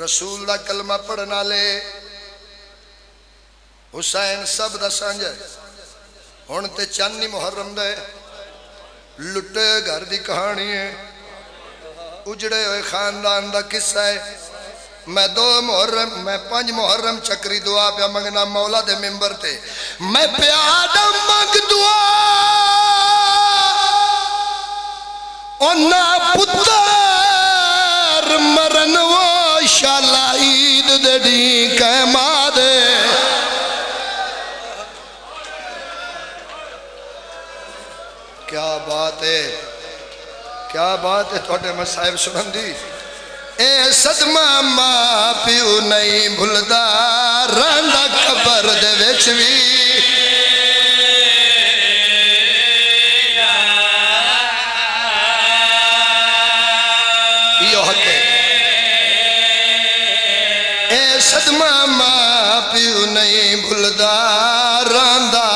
رسول دا کلمہ پڑھنا لے حسین سب دا سانجھ ہے ہون تے چانی محرم دے لٹے گھر دی کہانی ہے اجڑے ہوئے خاندان دا قصہ ہے میں 5 محرم چکری دعا پہ منگنا مولا دے ممبر تے میں پیادہ منگ دعا اونا پتر مرن وہ شالا عید دے ڈی کہما دے کیا بات ہے کیا بات ہے توڑے مسائب سنن دی اے صدمہ ماں پیو نہیں بھلدا راندا قبر دے وچ وی یہ حق ہے اے صدمہ ماں پیو نہیں بھلدا راندا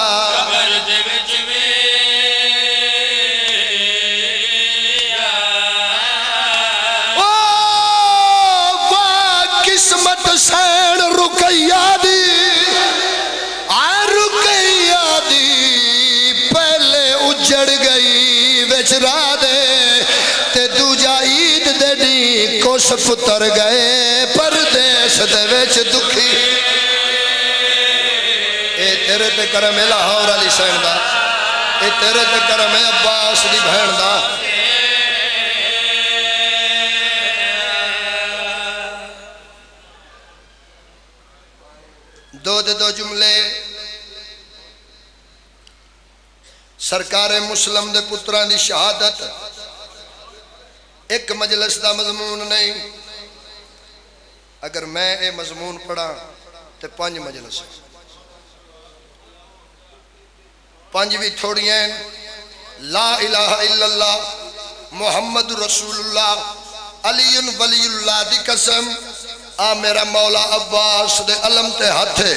سین رکیہ دی پہلے اجڑ گئی وچرا دے تے دوجا عید دے ڈی کس پتر گئے پردیس دے وچ دکھی اے تیرے تے کرم ہے لاہور علی سین دا اے تیرے تے کرم ہے عباس دی بہن دا دو جملے سرکار مسلم دے پتران دی شہادت ایک مجلس دا مضمون نہیں اگر میں اے مضمون پڑھا تے 5 مجلس 5 بھی تھوڑی ہیں لا الہ الا اللہ محمد رسول اللہ علی ولی اللہ دی قسم آ میرا مولا عباس دے علم تے ہتھے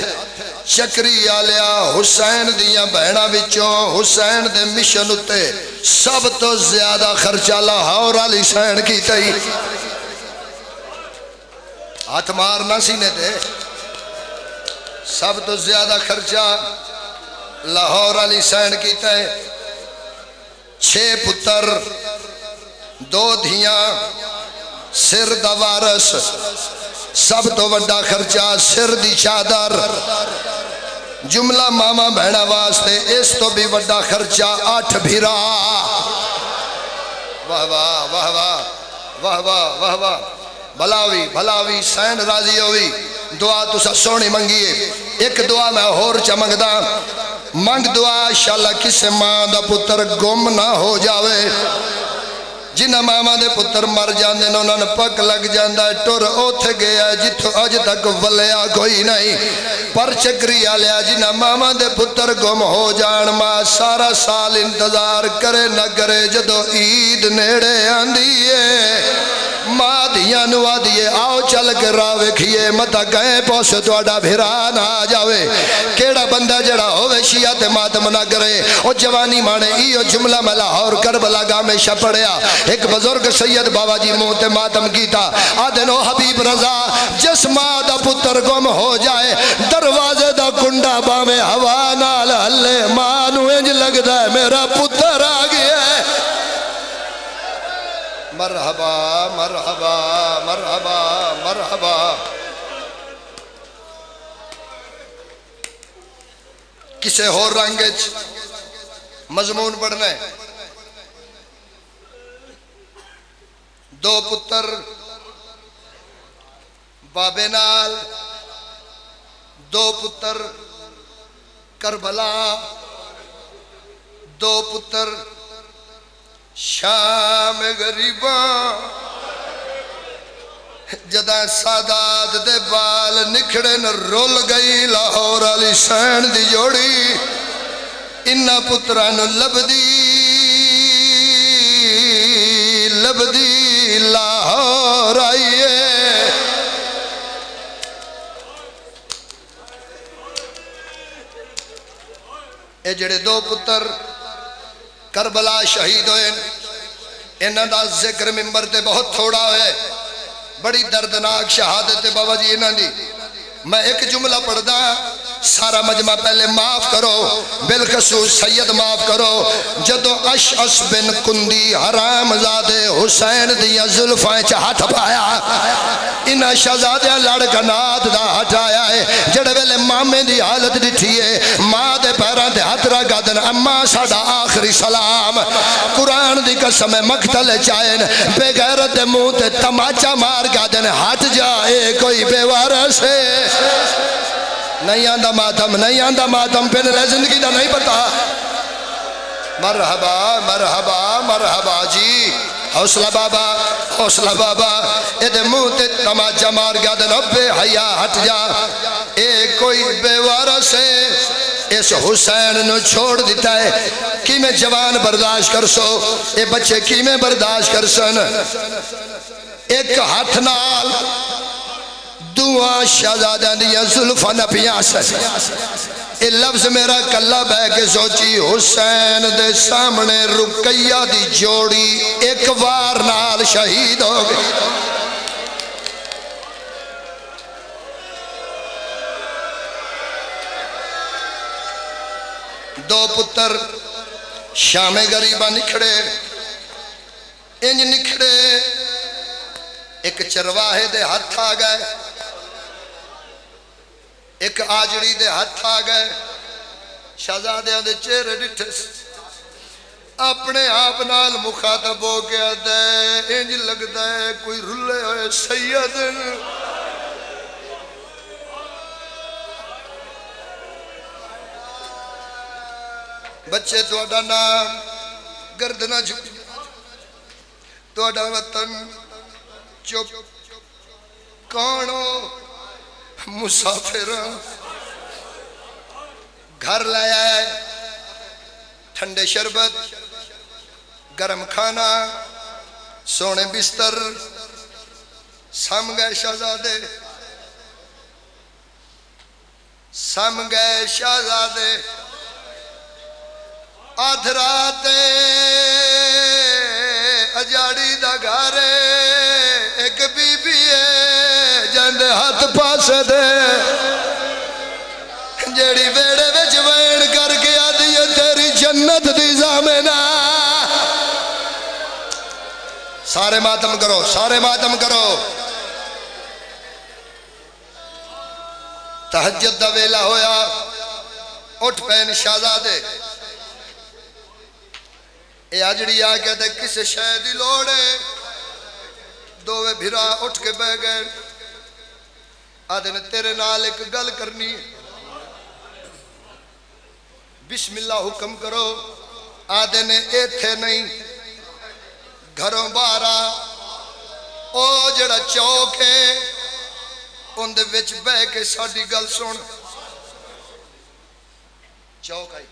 چکری آلیا حسین دیاں بہنہ وچوں حسین دے مشن اتے سب تو زیادہ خرچہ لاہور علی سین کی تئی ہاتھ مارنا سینے تے سب تو زیادہ خرچہ لاہور علی سین کی تئی 6 پتر 2 دھیاں سر دا وارث سب تو وڈا خرچہ سر دی چادر جملہ ماما بہنہ واسطے اس تو بھی وڈا خرچہ 8 بھیرا واہ واہ واہ واہ واہ واہ واہ واہ بھلاوی سین راضی ہوئی دعا تو سا سونی منگیے ایک دعا میں اور چمنگ دا منگ دعا انشاءاللہ کسے ماں دا پتر گم نہ ہو جاوے جنہ ماما دے پتر مر جاندے نے انہوں نے پک لگ جاندہ ہے ٹور اوتھے گیا جتھو اج تک ولیا کوئی نہیں پر چکری آلیا جنہ ماما دے پتر گم ہو جان ماں سارا سال انتظار کرے نہ کرے جدو عید نیڑے آندیے ماں دیا نوا دیے آؤ چل کر راوے کھیے متا گئے پوسے تو اڈا بھیران آ جاوے کیڑا بندہ جڑا ہوئے شیعہ تے ماتم نہ کرے او جوانی مانے ایو جملہ میں لاہور کربلا گاہ میں شپڑیا ایک بزرگ سید بابا جی منہ تے ماتم کیتا آدھنو حبیب رضا جس ماں دا پتر گم ہو جائے دروازے دا کنڈا باوے ہوا نال ہلے ماں نو انج لگدا ہے میرا پتر آ گیا ہے مرحبا مرحبا مرحبا مرحبا کسے ہو رنگج مضمون پڑھنا ہے 2 پتر بابے نال 2 پتر کربلا 2 پتر شام غریباں جدہ سادات دے بال نکھڑے نہ رول گئی لاہور علی سین دی جوڑی انہ پتران لبدی لاہور آئیے اے جڑے 2 پتر کربلا شہید ہوئے انہ دا ذکر ممبر تے بہت تھوڑا ہوئے بڑی دردناک شہادت ہے بابا جی انہاں دی میں ایک جملہ پڑھدا سارا مجمع پہلے معاف کرو بالخصوص سید معاف کرو جدو اشعث بن کندی حرام زادے حسین دیا زلفائیں ہاتھ پایا انہاں شہزادیاں لڑکنات دا ہٹایا ہے جڑے ویلے مامے دی حالت ڈٹھی ہے ماں دے پیران دے ہاتھ رکھا دن اما ساڈا آخری سلام قرآن دی قسم مقتل چائن بے غیرت دے منہ تے تماچا مار کا دن ہٹ جائے کوئی بے وارث ہے نہیں آندہ ماتم نہیں آندہ ماتم پھر رہ زندگی دا نہیں پتا مرحبا مرحبا مرحبا جی حوصلہ بابا حوصلہ بابا اے منہ تے تماچا مار گیا دن بے حیا ہٹ جا اے کوئی بے وارث ہے اس حسین نو چھوڑ دیتا ہے کی میں جوان برداشت کر سو اے بچے کی میں برداشت کر سن ایک ہاتھ نال دعا شہزادہ دیا زلفہ نہ پیاسن اے لفظ میرا کلہ بہ کے سوچی حسین دے سامنے رقیہ دی جوڑی ایک وار نال شہید ہو گئی دو پتر شام غریبہ نکھڑے انج نکھڑے ایک چرواہے دے ہاتھ آ گئے ایک آجڑی دے ہاتھ آ گئے شہزادیاں دے چہرے ڈٹھے اپنے آپ نال مخاطب ہو گیا دے انج لگتا ہے کوئی رلے ہوئے سید بچے تواڈا نام گردنہ جھک تواڈا وطن چپ کونو مسافر گھر لایا ہے ٹھنڈے شربت گرم کھانا سونے بستر سم گئے شہزادے سم گئے شہزادے آدھ رات اجاڑی دا گھارے ایک بی بی ہے جند ہاتھ پاس دے جیڑی بیڑے وچ وین کر کے آدھی ہے تیری جنت دی زامنہ سارے ماتم کرو سارے ماتم کرو تہجد دا ویلا ہویا اٹھ پین شہزادے اے آجڑی آگیا دے کسے شہدی لوڑے دووے بھرا اٹھ کے بہ گئے آدھے نے تیرے نال ایک گل کرنی بسم اللہ حکم کرو آدھے نے اے تھے نہیں گھروں بارا او جڑا چوک ہے ان دے وچ بہ کے ساڑی گل سن چوک آئی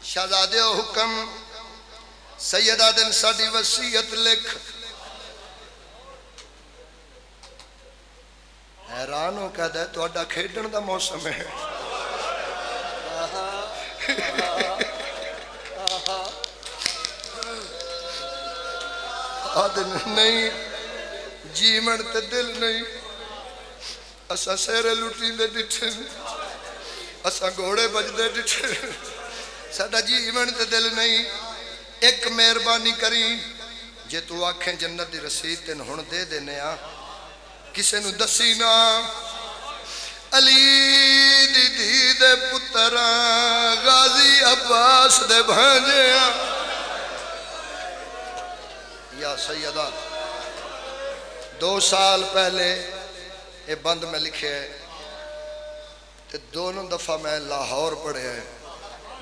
شہزادے و حکم سیدہ دن ساڑی وسیعت لکھ حیران ہو کہہ دے تو اڈا کھیڑن دا موسم ہے آدن نہیں جیمن تے دل نہیں اسا سیرے لوٹی دے ڈٹھے اسا گھوڑے بج دے ڈٹھے ساڑا جیمن تے دل نہیں ایک مہربانی کری جے تو آنکھیں جنت دی رسید تین ہن دے دینے آ کسے نو دسی نا علی دی دی دے پتران غازی عباس دے بھانجے یا سیدہ 2 سال پہلے یہ بند میں لکھے ہے تے دونوں دفعہ میں لاہور پڑھے ہیں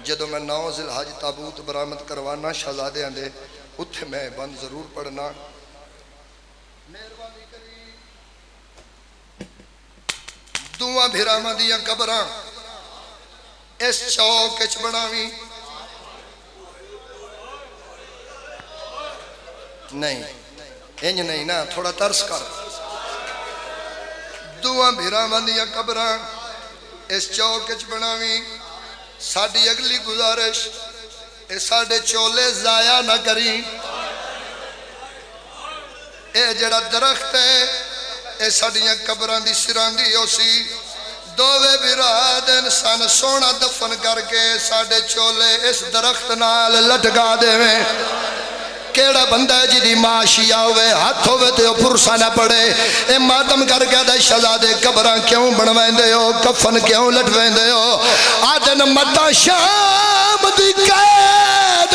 جدو میں 9 ذی الحج تابوت برآمد کروانا شہزادے آندے اتھے میں بند ضرور پڑھنا مہربانی کری دعا بھراما دیا قبران اس چوک اچ بناوی نہیں انج نہیں نا تھوڑا ترس کر دعا بھراما دیا قبران اس چوک اچ بناوی ساڑی اگلی گزارش اے ساڑے چولے ضائع نہ کریں اے جڑا درخت ہے اے ساڈیاں قبراں دی سراندی ہو سی دووے برادن سن سونا دفن کر کے ساڈے چولے اس درخت نال لٹکا دیویں کیڑا بندہ ہے جی دی ماں شیعہ ہوئے ہاتھ ہوئے تے پرسا نہ پڑے اے ماتم کر کے دے شہزادے قبراں کیوں بنوائیں دے ہو کفن کیوں لٹویں دے ہو آدن متا شام دی قید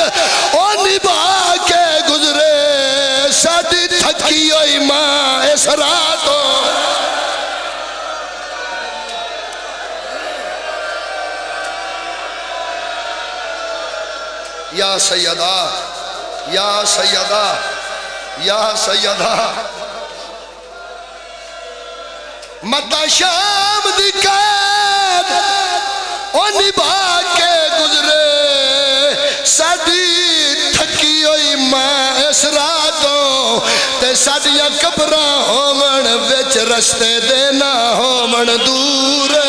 او نبھا کے گزرے ساڈی تھکی ہوئی ماں اس راتوں یا سیدہ یا سیدہ یا سیدہ متا شام دی قید او نبھا کے گزرے ساڈی تھکی ہوئی ماں اس راتوں تے ساڈیاں قبراں ہوون وچ رستے دے نہ ہوون دور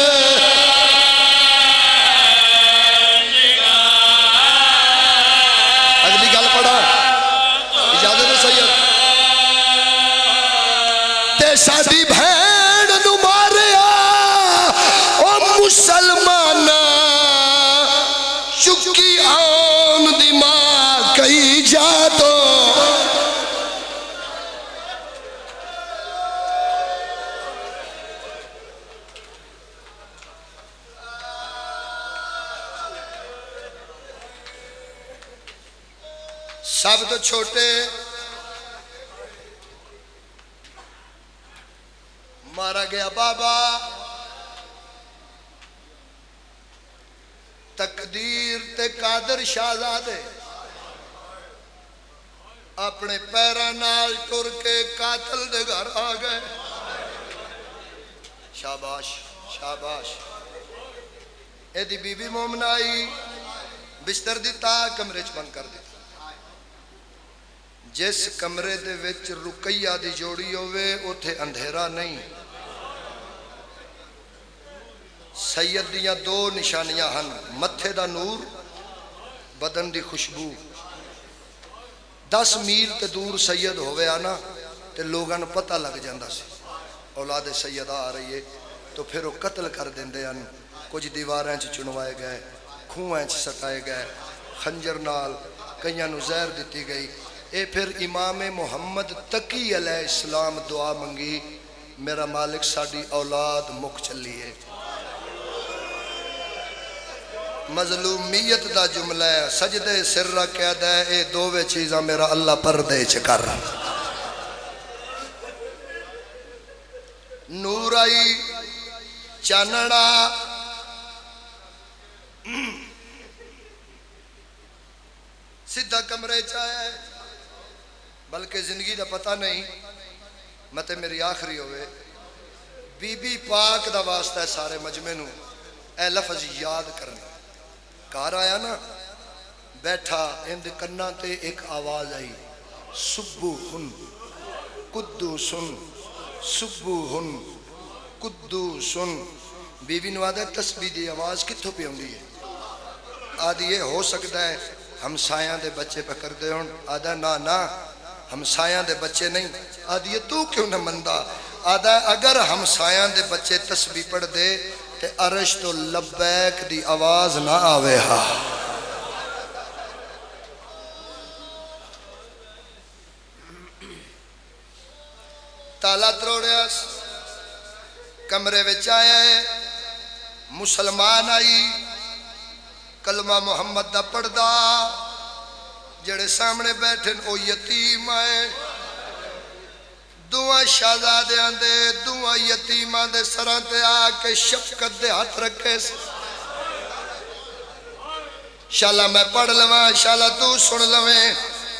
ساڈی بہن نو ماریا او مسلمانا چکی آن دی ماں کئی جاتو سب تو چھوٹے مارا گیا بابا تقدیر تے قادر شہزادے اپنے پیراں نال ٹر کے قاتل دے گھر آ گئے شاباش شاباش اے دی بی بی مومن آئی بستر دیتا کمرے چ بند کر دیتا جس کمرے دے وچ رقیہ دی جوڑی ہوئے اتھے اندھیرا نہیں سید دیاں دو نشانیاں ہن متھے دا نور بدن دی خوشبو 10 میل تے دور سید ہوئے آنا تے لوگاں پتہ لگ جاندہ سی اولاد سیدہ آ رہی ہے تو پھر وہ قتل کر دیندے ہیں کچھ دیواراں چ چنوائے گئے کھوئیں چ سٹائے گئے خنجر نال کئیاں نو زہر دیتی گئی اے پھر امام محمد تقی علیہ السلام دعا منگی میرا مالک ساڈی اولاد مک چلی ہے مظلومیت دا جملہ ہے سجدے سر قید ہے اے دووے چیزاں میرا اللہ پردے چکر نور آئی چانڑا سدھا کمرے چاہے بلکہ زندگی دا پتہ نہیں متے میری آخری ہوئے بی بی پاک دا واسطہ ہے سارے مجمع نو اے لفظ یاد کرنے کار آیا نا بیٹھا اند کرنا تے ایک آواز آئی سبوہن قدوسن سبوہن قدوسن بی بی نوادہ تسبیح دی آواز کتھو پہ ہوں گی آدھی یہ ہو سکتا ہے ہمسایاں دے بچے پہ کر دے ہوں آدھا نا ہمسایاں دے بچے نہیں آدھی یہ تو کیوں نہ مندہ آدھا اگر ہمسایاں دے بچے تسبیح پڑھ دے تے عرش تو لبیک دی آواز نہ آوے ہا تالا تروڑیا کمرے وچ آیا ہے مسلمان آئی کلمہ محمد دا پڑھدا جڑے سامنے بیٹھن او یتیم آئے دعا شہزادیاں دے دعا یتیماں دے سراں تے آ کے شفقت دے ہاتھ رکھے شالا میں پڑھ لواں شالا تو سن لویں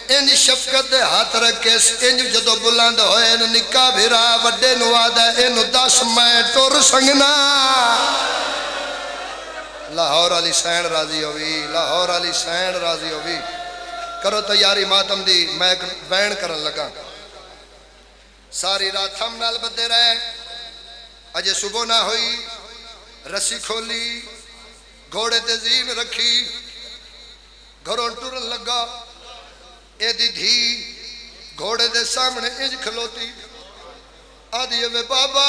انج شفقت دے ہاتھ رکھے انج جدو بلند ہوئے نکا بھیرا وڈے نوادہ اینو 10 میں ٹر سنگنا لاہور علی سین راضی ہوئی لاہور علی سین راضی ہوئی کرو تیاری ماتم دی میں ایک وین کرن لگا ساری رات ہم نال بدے رہے اجے صبح نہ ہوئی رسی کھولی گھوڑے تے زین رکھی گھروں ٹرن لگا اے دی دھی گھوڑے دے سامنے انج کھلوتی آدھی وے بابا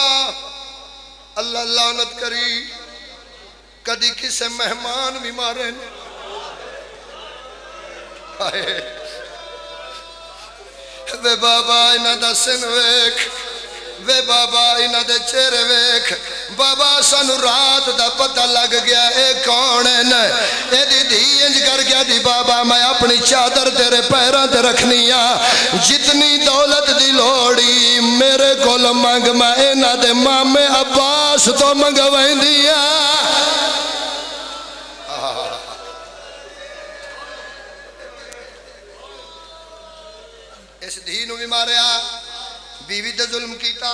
اللہ لعنت کری کدی کسے مہمان بھی مارے وے بابا انہاں دا سن ویکھ وے بابا انہاں دے چہرے ویکھ بابا سانو رات دا پتہ لگ گیا اے کون ہے اے دی دھی انج کر گیا دی بابا میں اپنی چادر تیرے پیراں تے رکھنی جتنی دولت دی لوڑی میرے کول منگ میں انہاں دے مامے عباس تو منگویندی اس دھی نو بھی ماریا بیوی تے ظلم کیتا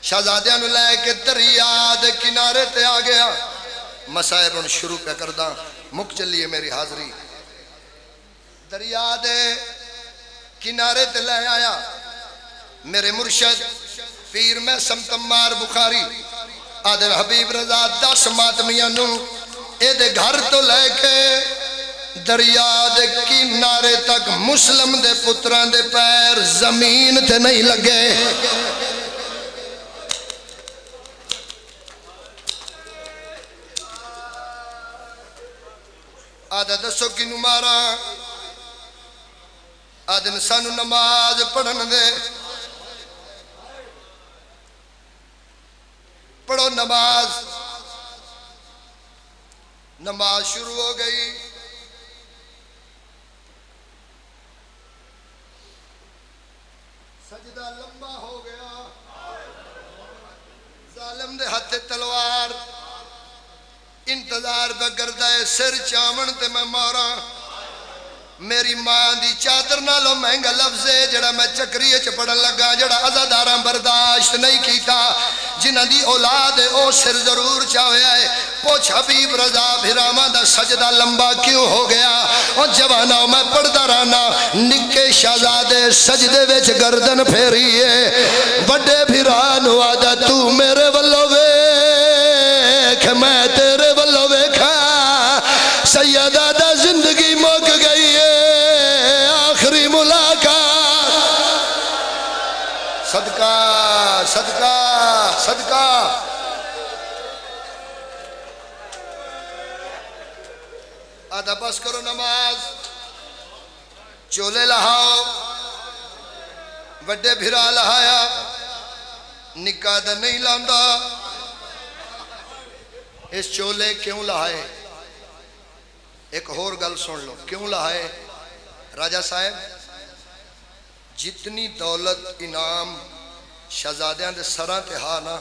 شہزادیاں نو لے کے دریا دے کنارے تے آ گیا مسائب ان شروع پہ کردہ مک چلیے میری حاضری دریا دے کنارے تے لے آیا میرے مرشد پیر میں سمتمار بخاری آدھر حبیب رضا 10 ماتمیاں نو اے دے گھر تو لے کے دریا دے کنارے تک مسلم دے پتران دے پیر زمین تے نہیں لگے آدھا دسو کنو مارا آدھا سانو نماز پڑھن دے پڑھو نماز نماز شروع ہو گئی سجدہ لمبا ہو گیا ظالم دے ہاتھ تلوار انتظار پہ کردہ ہے سر چاون تے میں مارا میری ماں دی چادر نالو مہنگا لفظ ہے جڑا میں چکریے چ پڑھن لگا جڑا عزاداراں برداشت نہیں کیتا جنہ دی اولاد ہے او سر ضرور چاہے آئے پوچھ حبیب رضا بھراما دا سجدہ لمبا کیوں ہو گیا اور جواناؤں میں پڑھتا رہنا نکے شہزادے سجدے ویچ گردن پھیریے بڑے بھرانو آدھا تو میرے والو ویکھ میں تیرے والو ویکھا سیدہ دا زندگی موک گئی ہے آخری ملاقات صدقہ صدقہ صدقہ آدھا بس کرو نماز چولے لہاؤ وڈے بھرا لہایا نکاح دا نہیں لاندا اس چولے کیوں لہائے ایک اور گل سن لو کیوں لہائے راجہ صاحب جتنی دولت انعام شہزادیاں دے سراں تے ہانا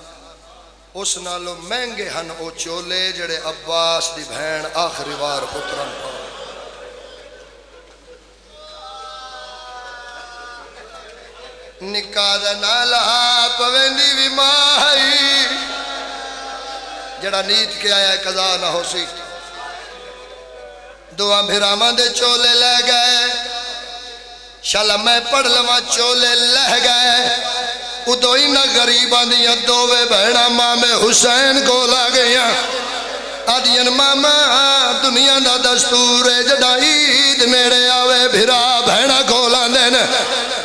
اس نالو مہنگے ہن او چولے جڑے عباس دی بہن آخری وار پترن پا نکاح دا نالہا پویندی بھی ماہی جڑا نیت کے آیا قضا نہ ہو سی دعا بھراما دے چولے لے گئے شالا میں پڑھ لما چولے لے گئے ادو ہی نہ غریبان دیا دووے بہنا مامے حسین کو لا گیا آدین ماما دنیا دا دستور ہے جڑا عید نیڑے آوے بھرا بہنا کو لا دین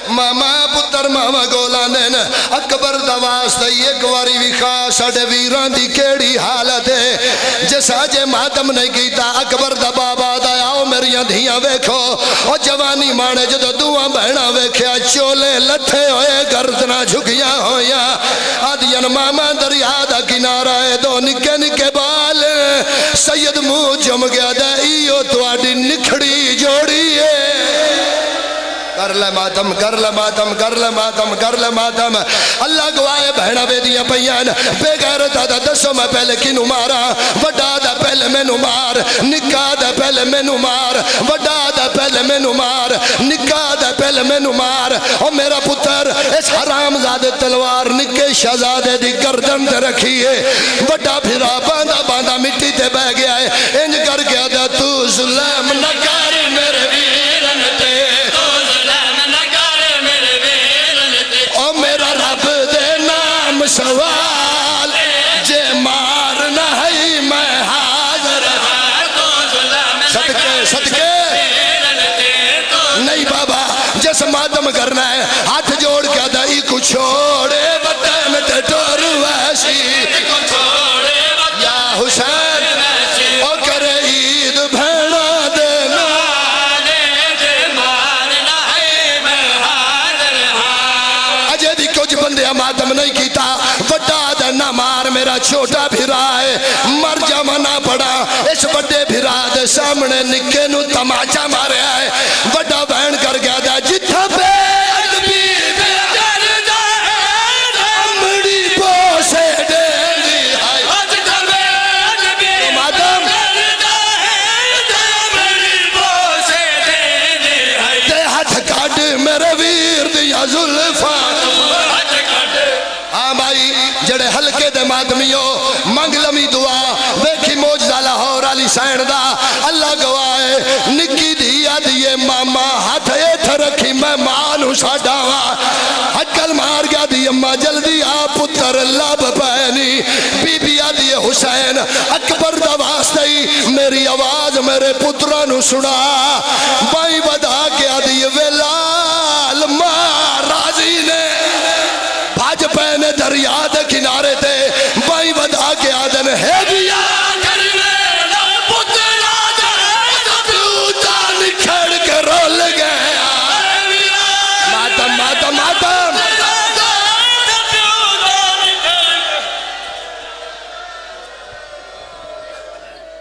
ماما پتر ماما کو لا دین اکبر دواس دائی ایک واری وکھا ساڑے ویران دی کیڑی حالت ہے جیسا جے ماتم نہیں کیتا اکبر دا بابا دایا او میریاں دھیاں ویکھو او جوانی مانے جدو دعا بہنا ویکھیا چولے لٹھے ہوئے گردنا جھکیاں ہویا آدین ماما دریا دا کنارہ ہے دو نکے نکے بال سید منہ جم گیا دا ایو تواڈی نکھڑی جوڑی ہے کر لے ماتم کر لے ماتم کر لے ماتم کر لے ماتم اللہ گوائے بہنا بے دیا پیان بے غیرت دا دسو میں پہلے کنو مارا وڈا دا پہلے میں نو مار نکاح دا پہلے میں نو مار وڈا دا پہلے میں نو مار نکاح دا پہلے میں نو مار او میرا پتر اس حرام زادے تلوار نکے شہزادے دی گردن تے رکھیے وڈا پھرا باندھا باندھا مٹی تے بہ گیا ہے انج کر گیا دا تو ظلم نہ کر میرے ویرن تے سوال جے مارنا ہے میں حاضر صدقے صدقے نہیں بابا جس ماتم کرنا ہے میرے ماتم نہیں کیتا وڈا دے نہ مار میرا چھوٹا بھرا ہے مر جاواں نہ پڑا اس بڑے بھرا دے سامنے نکے نو تماچا ماریا ہے وڈا بہن کر گیا دا جتھا پہ جڑے ہلکے دے مادمیوں منگ لمی دعا ویکھی موجزہ لاہور علی سین دا اللہ گوائے نکی دیا دیئے ماما ہاتھ ایتھ رکھی میں مانو ساڑھاوا ہکل مار گیا دیئے ماں جلدی آپ پتر لب پہنی بی بی آدیئے حسین اکبر دا واسطی میری آواز میرے پترانو سنا بائی بدا کے آدیئے ویلال ماں راضی نے بھاج پہنے دریا دے کنارے تے بائی بدا کے آدن ہے دیا